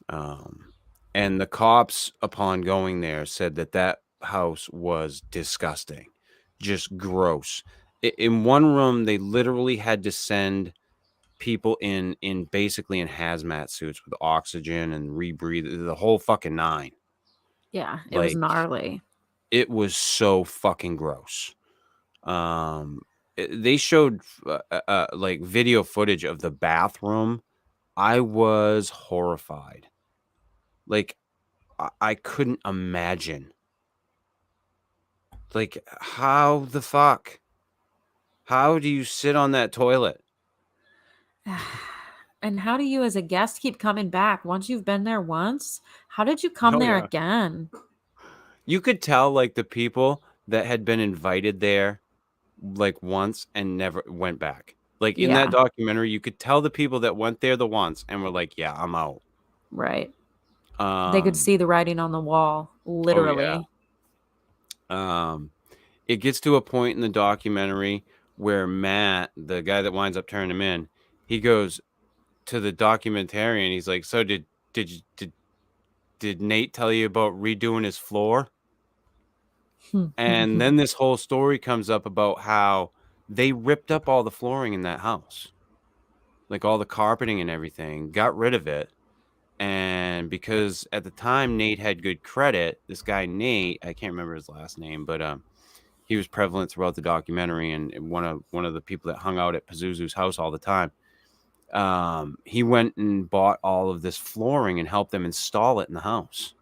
And the cops, upon going there, said that house was disgusting, just gross. In one room, they literally had to send people in basically in hazmat suits with oxygen and rebreathe, the whole fucking nine. Yeah, it was gnarly. It was so fucking gross. They showed like video footage of the bathroom. I was horrified. Like, I couldn't imagine. Like, how the fuck? How do you sit on that toilet? And how do you, as a guest, keep coming back? Once you've been there once, how did you come there again? You could tell, like, the people that had been invited there, like, once and never went back. Like, in that documentary, you could tell the people that went there the once and were like, yeah, I'm out. Right. They could see the writing on the wall, literally. Oh, yeah. It gets to a point in the documentary where Matt, the guy that winds up turning him in, he goes to the documentarian. He's like, so did Nate tell you about redoing his floor? And then this whole story comes up about how they ripped up all the flooring in that house, like all the carpeting and everything, got rid of it. And because at the time Nate had good credit, this guy Nate, I can't remember his last name, but he was prevalent throughout the documentary, and one of the people that hung out at Pazuzu's house all the time. He went and bought all of this flooring and helped them install it in the house.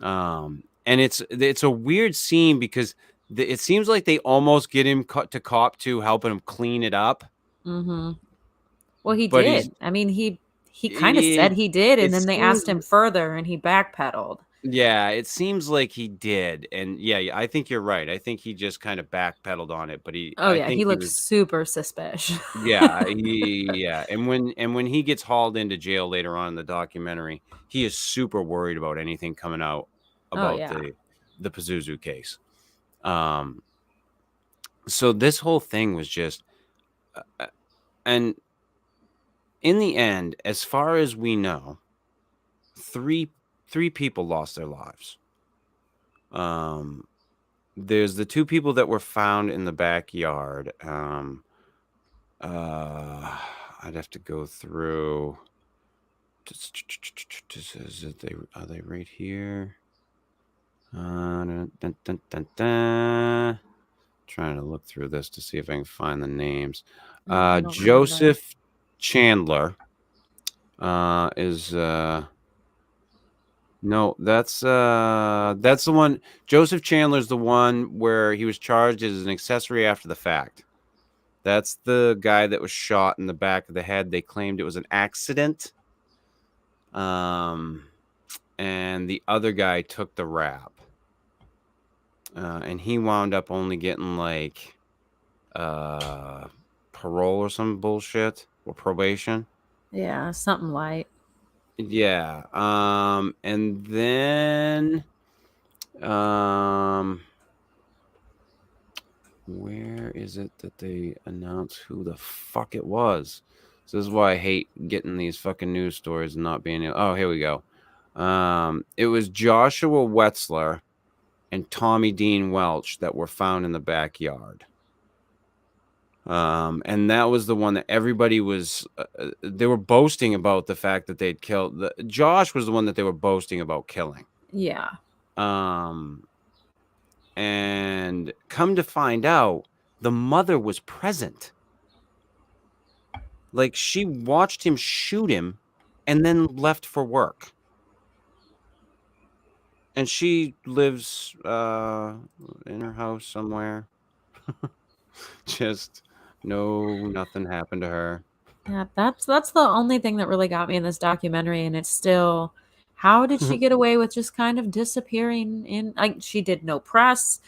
And it's a weird scene because it seems like they almost get him to cop to helping him clean it up. Mm-hmm. Well, he did. I mean, he kind of said he did, and then they asked him further, and he backpedaled. Yeah, it seems like he did, and yeah, I think you're right. I think he just kind of backpedaled on it, but he looked super suspicious. Yeah, and when he gets hauled into jail later on in the documentary, he is super worried about anything coming out about the Pazuzu case. So this whole thing was just, and in the end, as far as we know, three people lost their lives. There's the two people that were found in the backyard. I'd have to go through. Are they right here? Trying to look through this to see if I can find the names. Joseph Chandler is no, that's the one. Joseph Chandler's the one where he was charged as an accessory after the fact. That's the guy that was shot in the back of the head. They claimed it was an accident. And the other guy took the rap. And he wound up only getting like parole or some bullshit or probation. Yeah, something light. Yeah. And then where is it that they announce who the fuck it was? So this is why I hate getting these fucking news stories and not being able. Oh, here we go. It was Joshua Wetzler and Tommy Dean Welch that were found in the backyard. And that was the one that everybody was, they were boasting about the fact that they'd killed. Josh was the one that they were boasting about killing. Yeah. And come to find out, the mother was present. Like, she watched him shoot him and then left for work. And she lives in her house somewhere. Just nothing happened to her. Yeah, that's the only thing that really got me in this documentary, and it's still, how did she get away with just kind of disappearing in, like, she did no press.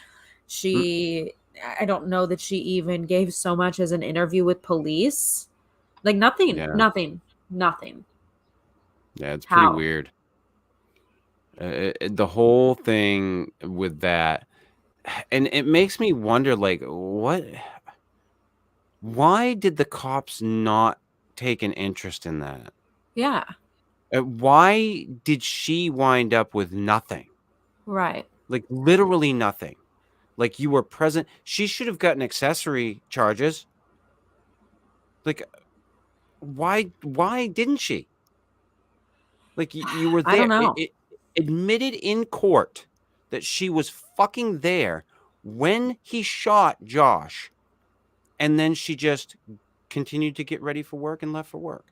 I don't know that she even gave so much as an interview with police. Like, nothing, Yeah. nothing. Yeah, it's pretty How? weird. The whole thing with that, and it makes me wonder, like, why did the cops not take an interest in that? Yeah, Why did she wind up with nothing? right. Like, literally nothing. Like, you were present. She should have gotten accessory charges. Like, why didn't she? Like, you were I don't there. know. It admitted in court that she was fucking there when he shot Josh, and then she just continued to get ready for work and left for work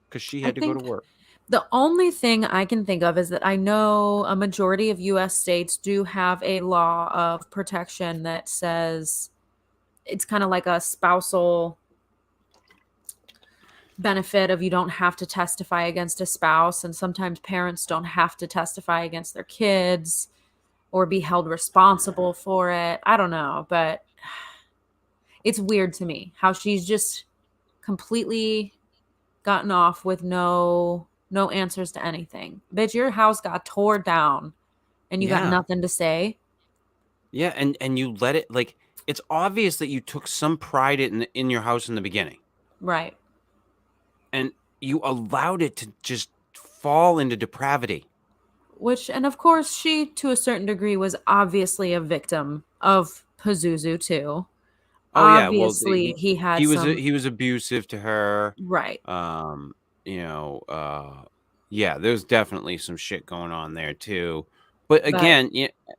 because she I had to go to think work. the only thing I can think of is that I know a majority of US states do have a law of protection that says it's kind of like a spousal benefit of, you don't have to testify against a spouse, and sometimes parents don't have to testify against their kids or be held responsible for it. I don't know, but it's weird to me how she's just completely gotten off with no answers to anything. Bitch, your house got tore down and you got Yeah. nothing to say. Yeah, and you let it, like, it's obvious that you took some pride in your house in the beginning, Right. and you allowed it to just fall into depravity. Which, and of course, she, to a certain degree, was obviously a victim of Pazuzu, too. Oh yeah, well, Obviously, he had he was some. he was abusive to her. Right. You know, yeah, there's definitely some shit going on there too. But But again,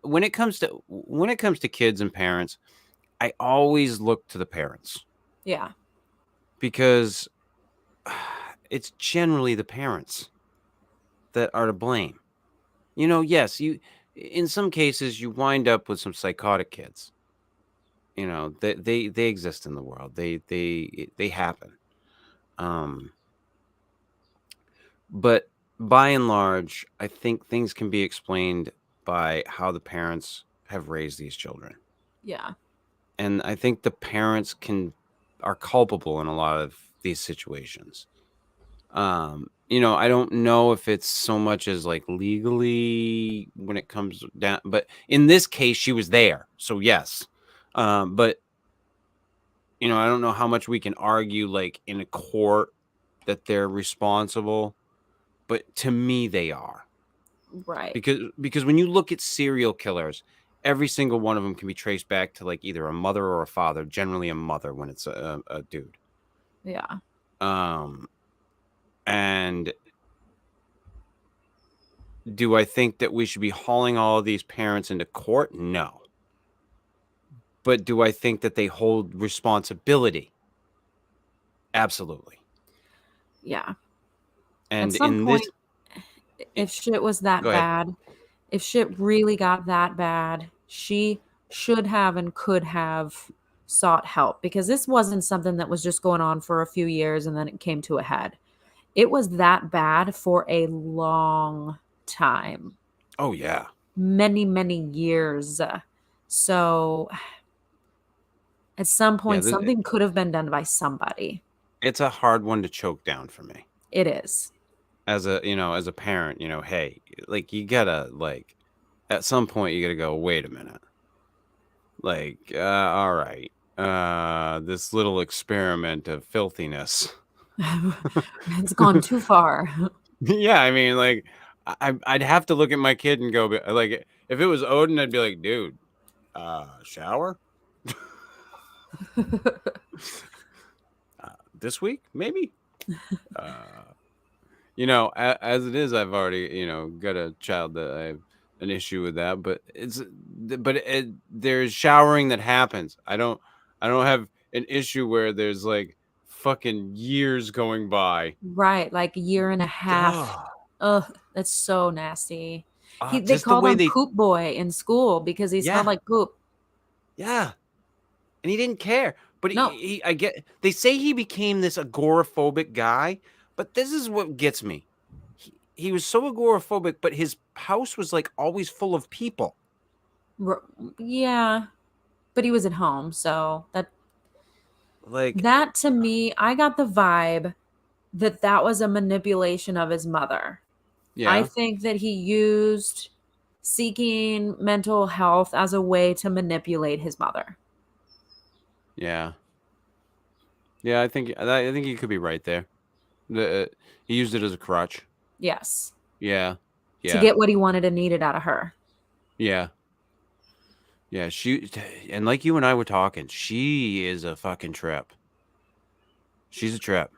when it comes to kids and parents, I always look to the parents yeah. because it's generally the parents that are to blame. You know, yes, in some cases you wind up with some psychotic kids. You know, they exist in the world. They happen. Um, but by and large, I think things can be explained by how the parents have raised these children. Yeah. And I think the parents are culpable in a lot of these situations. You know, I don't know if it's so much as like legally when it comes down, but in this case, she was there. So yes. But you know, I don't know how much we can argue like in a court that they're responsible, but to me they are. Right. Because when you look at serial killers, every single one of them can be traced back to like either a mother or a father, generally a mother when it's a dude. Yeah. And do I think that we should be hauling all of these parents into court? No. But do I think that they hold responsibility? Absolutely. Yeah. And At some in point, this, if shit was that go ahead. bad, if shit really got that bad, she should have and could have sought help, because this wasn't something that was just going on for a few years and then it came to a head. It was that bad for a long time. Oh yeah. Many, many years. So at some point, Yeah, something could have been done by somebody. it's a hard one to choke down for me. It is. As a parent, hey, like you gotta like at some point you gotta go, wait a minute. Like, all right. This little experiment of filthiness. It's gone too far. Yeah, I mean, like I'd have to look at my kid and go like if it was Odin, I'd be like, dude, shower? This week, maybe? As it is, I've already, got a child that I have an issue with that, but there's showering that happens. I don't have an issue where there's like fucking years going by. Right, like a year and a half. Ugh. Ugh, that's so nasty. They Just the called way him they, Poop Boy in school because he smelled yeah, like poop. yeah, and he didn't care. But No, I get. They say he became this agoraphobic guy, but this is what gets me. He was so agoraphobic, but his house was like always full of people. r- yeah, but he was at home, so Like, that to me, I got the vibe that that was a manipulation of his mother. I yeah, think that he used seeking mental health as a way to manipulate his mother. yeah, yeah. I think you could be right there. He used it as a crutch. Yes. Yeah, To yeah, get what he wanted and needed out of her. yeah, yeah. And like you and I were talking, she is a fucking trip. She's a trip.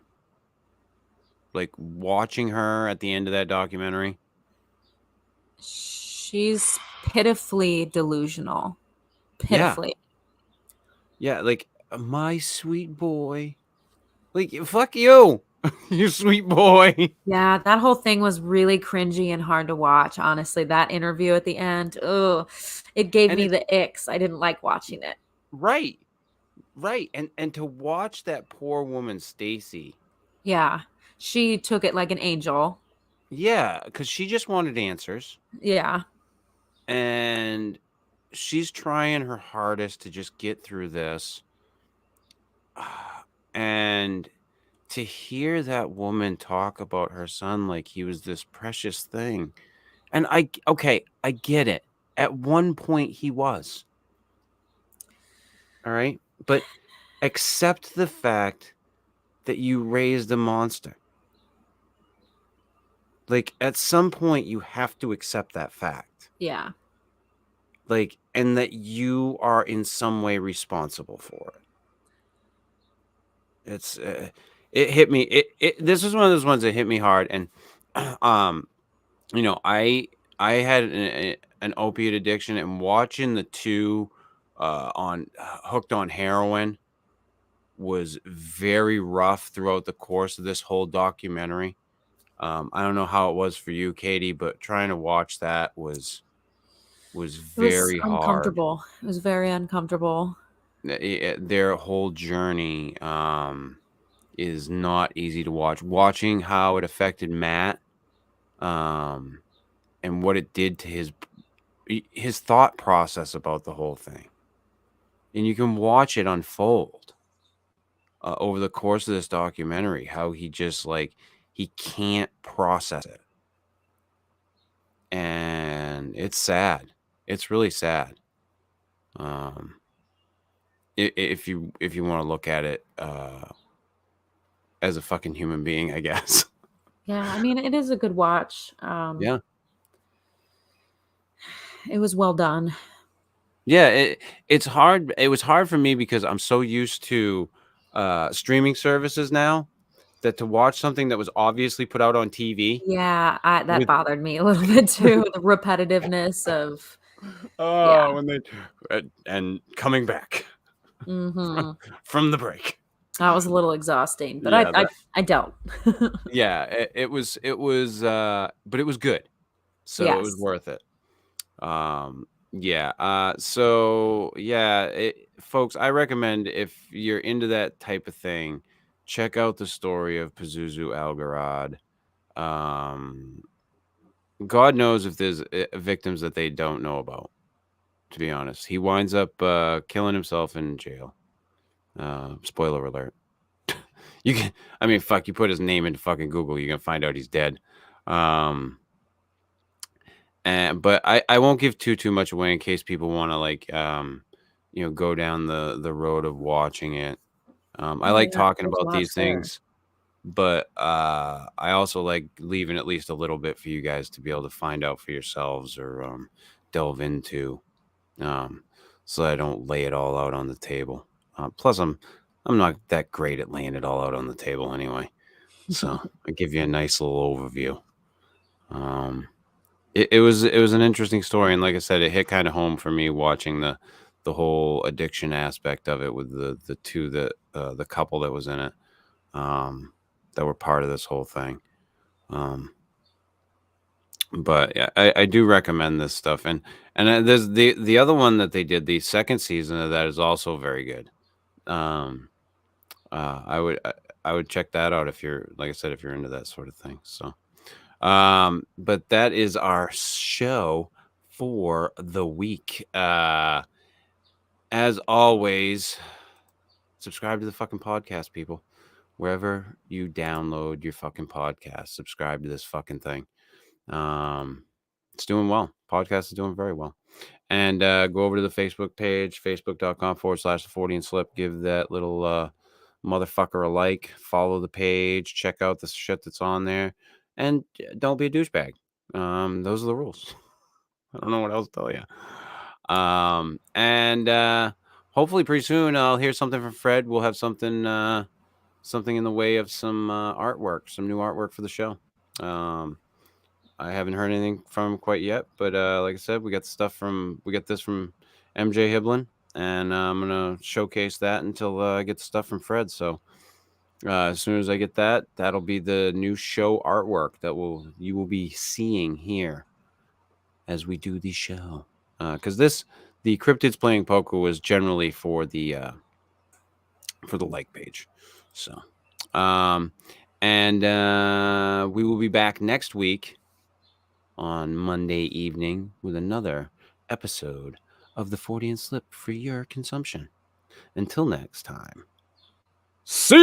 Like watching her at the end of that documentary. She's pitifully delusional. Yeah, Pitifully. yeah. Like my sweet boy. Like fuck you, you sweet boy. Yeah, that whole thing was really cringy and hard to watch, honestly. That interview at the end, oh, it gave And me it's the icks. I didn't like watching it. right, right. And to watch that poor woman, Stacy. Yeah. She took it like an angel. Yeah, because she just wanted answers, Yeah. and she's trying her hardest to just get through this. And to hear that woman talk about her son like he was this precious thing. And I get it. At one point he was. All right? But accept the fact that you raised a monster. Like at some point you have to accept that fact. Yeah. Like, and that you are in some way responsible for it. It hit me. This was one of those ones that hit me hard. And I had an opiate addiction, and watching the two on hooked on heroin was very rough throughout the course of this whole documentary. I don't know how it was for you, Katie, but trying to watch that was It was very hard. uncomfortable. It was very uncomfortable. Their whole journey is not easy to watch. Watching how it affected Matt, and what it did to his thought process about the whole thing, and you can watch it unfold over the course of this documentary. How he just like he can't process it, and it's sad. It's really sad. Um, if you want to look at it as a fucking human being, I guess. Yeah, I mean, it is a good watch. Yeah. It was well done. Yeah, it's hard. It was hard for me because I'm so used to streaming services now that to watch something that was obviously put out on TV Yeah, that with bothered me a little bit too. The repetitiveness of, yeah. when they and coming back Hmm. from the break. That was a little exhausting, but Yeah, I don't. yeah, but it was good. So it was Yes. worth it. Yeah. So yeah, folks, I recommend if you're into that type of thing, check out the story of Pazuzu Algarad. God knows if there's victims that they don't know about. To be honest, he winds up killing himself in jail. Spoiler alert. You can, I mean, fuck, you put his name into fucking Google, you can find out he's dead. But I won't give too much away in case people want to like go down the road of watching it. I Oh, like yeah, talking there's about these lots there. things, but I also like leaving at least a little bit for you guys to be able to find out for yourselves or delve into, so I don't lay it all out on the table. Plus, I'm not that great at laying it all out on the table anyway, so I give you a nice little overview. It was an interesting story, and like I said, it hit kind of home for me watching the the whole addiction aspect of it with the two that the couple that was in it, that were part of this whole thing. But yeah, I do recommend this stuff, and there's the other one that they did, the second season of that is also very good. I would check that out if you're, like I said, if you're into that sort of thing. So, but that is our show for the week. As always, subscribe to the fucking podcast, people. Wherever you download your fucking podcast, subscribe to this fucking thing. It's doing well. Podcast is doing very well. And go over to the Facebook page, facebook.com/the Fortean Slip. Give that little motherfucker a like. Follow the page. Check out the shit that's on there. And don't be a douchebag. Those are the rules. I don't know what else to tell you. And hopefully pretty soon I'll hear something from Fred. We'll have something in the way of some artwork, some new artwork for the show. I haven't heard anything from him quite yet, but like I said, we got this from MJ Hiblin, and I'm gonna showcase that until I get the stuff from Fred. So as soon as I get that, that'll be the new show artwork that you will be seeing here as we do the show. Because the Cryptids Playing Poker was generally for the like page. So, and we will be back next week on Monday evening with another episode of the Fortean Slip for your consumption. Until next time, see ya!